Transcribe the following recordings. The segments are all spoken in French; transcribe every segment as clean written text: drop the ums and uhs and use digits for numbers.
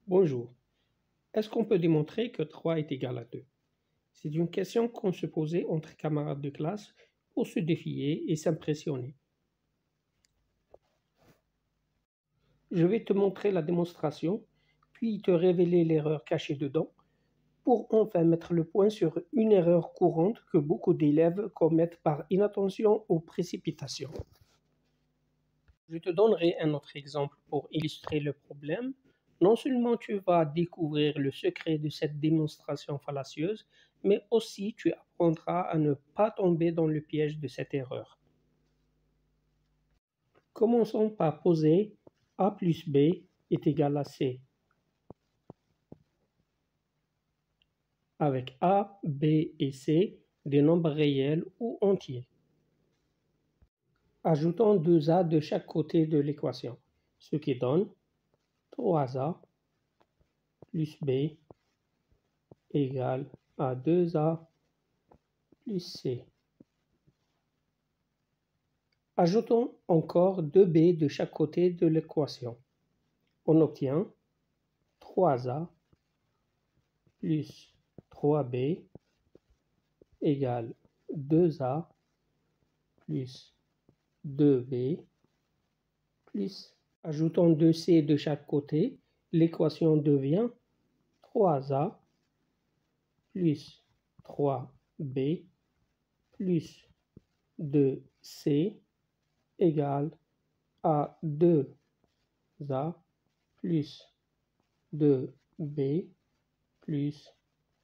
Bonjour. Est-ce qu'on peut démontrer que 3 est égal à 2? C'est une question qu'on se posait entre camarades de classe pour se défier et s'impressionner. Je vais te montrer la démonstration, puis te révéler l'erreur cachée dedans, pour enfin mettre le point sur une erreur courante que beaucoup d'élèves commettent par inattention ou précipitation. Je te donnerai un autre exemple pour illustrer le problème. Non seulement tu vas découvrir le secret de cette démonstration fallacieuse, mais aussi tu apprendras à ne pas tomber dans le piège de cette erreur. Commençons par poser A plus B est égal à C, avec A, B et C des nombres réels ou entiers. Ajoutons 2A de chaque côté de l'équation, ce qui donne 3A plus B égale à 2A plus C. Ajoutons encore 2B de chaque côté de l'équation. On obtient 3A plus 3B égale 2A plus 2B plus. Ajoutons 2C de chaque côté. L'équation devient 3A plus 3B plus 2C égale à 2A plus 2B plus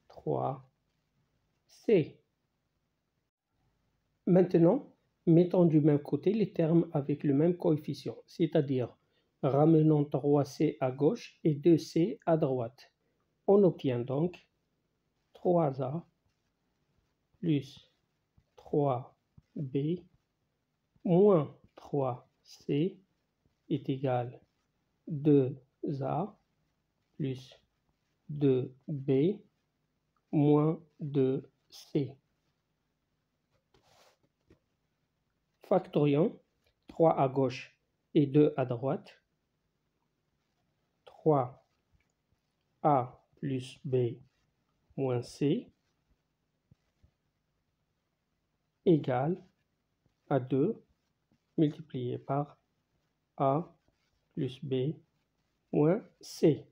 3C. Maintenant, mettons du même côté les termes avec le même coefficient, c'est-à-dire ramenons 3C à gauche et 2C à droite. On obtient donc 3A plus 3B moins 3C est égal à 2A plus 2B moins 2C. Factorions 3 à gauche et 2 à droite. 3A plus B moins C égale à 2 multiplié par A plus B moins C.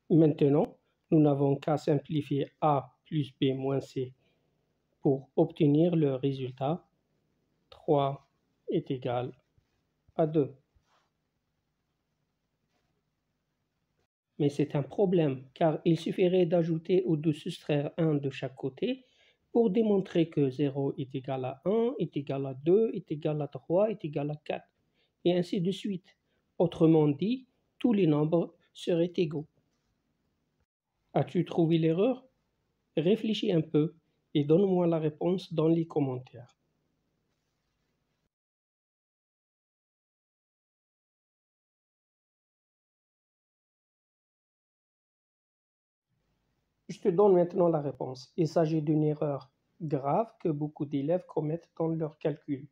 Maintenant, nous n'avons qu'à simplifier A plus B moins C pour obtenir le résultat. 3 est égal à 2. Mais c'est un problème, car il suffirait d'ajouter ou de soustraire 1 de chaque côté pour démontrer que 0 est égal à 1, est égal à 2, est égal à 3, est égal à 4, et ainsi de suite. Autrement dit, tous les nombres seraient égaux. As-tu trouvé l'erreur? Réfléchis un peu et donne-moi la réponse dans les commentaires. Je te donne maintenant la réponse. Il s'agit d'une erreur grave que beaucoup d'élèves commettent dans leurs calculs.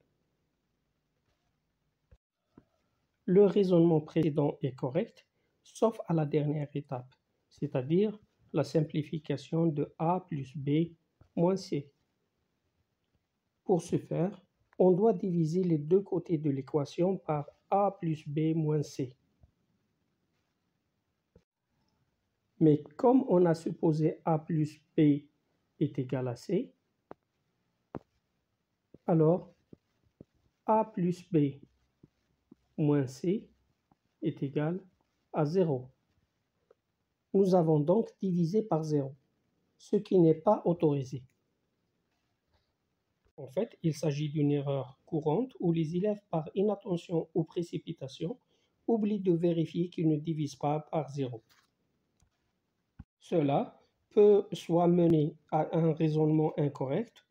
Le raisonnement précédent est correct, sauf à la dernière étape, c'est-à-dire la simplification de A plus B moins C. Pour ce faire, on doit diviser les deux côtés de l'équation par A plus B moins C. Mais comme on a supposé A plus B est égal à C, alors A plus B moins C est égal à 0. Nous avons donc divisé par 0, ce qui n'est pas autorisé. En fait, il s'agit d'une erreur courante où les élèves, par inattention ou précipitation, oublient de vérifier qu'ils ne divisent pas par 0. Cela peut soit mener à un raisonnement incorrect,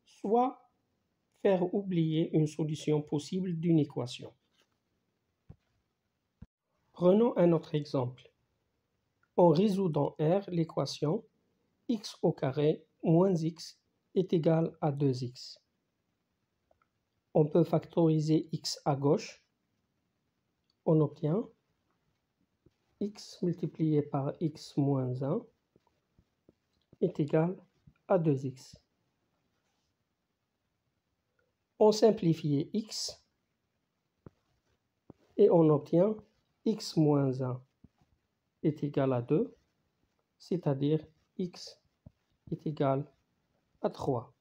soit faire oublier une solution possible d'une équation. Prenons un autre exemple. En résoudant R l'équation x au carré moins x est égal à 2x. On peut factoriser x à gauche on obtient x multiplié par x moins 1 est égal à 2x. On simplifie x et on obtient x moins 1 est égal à 2, c'est-à-dire x est égal à 3.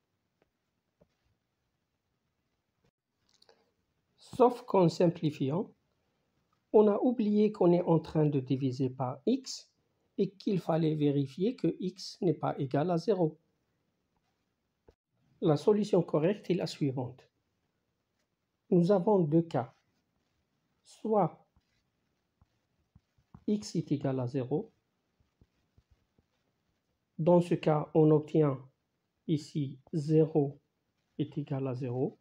Sauf qu'en simplifiant, on a oublié qu'on est en train de diviser par x et qu'il fallait vérifier que x n'est pas égal à 0. La solution correcte est la suivante. Nous avons deux cas. Soit x est égal à 0. Dans ce cas, on obtient ici 0 est égal à 0,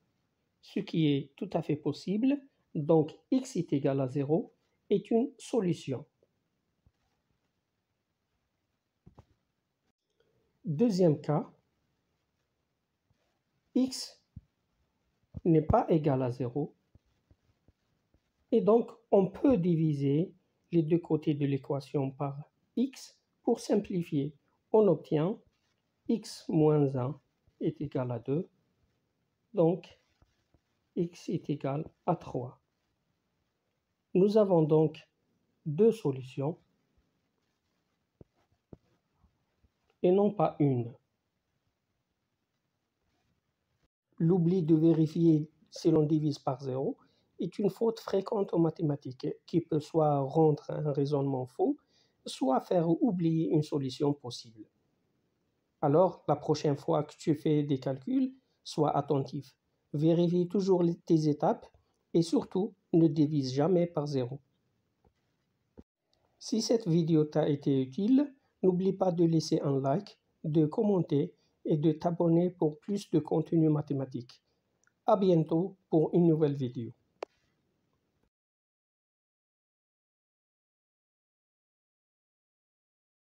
ce qui est tout à fait possible. Donc x est égal à 0 est une solution. Deuxième cas, x n'est pas égal à 0. Et donc, on peut diviser les deux côtés de l'équation par x pour simplifier. On obtient x moins 1 est égal à 2. Donc, x est égal à 3. Nous avons donc deux solutions et non pas une. L'oubli de vérifier si l'on divise par 0 est une faute fréquente en mathématiques qui peut soit rendre un raisonnement faux, soit faire oublier une solution possible. Alors, la prochaine fois que tu fais des calculs, sois attentif. Vérifie toujours tes étapes et surtout, ne divise jamais par 0. Si cette vidéo t'a été utile, n'oublie pas de laisser un like, de commenter et de t'abonner pour plus de contenu mathématique. À bientôt pour une nouvelle vidéo.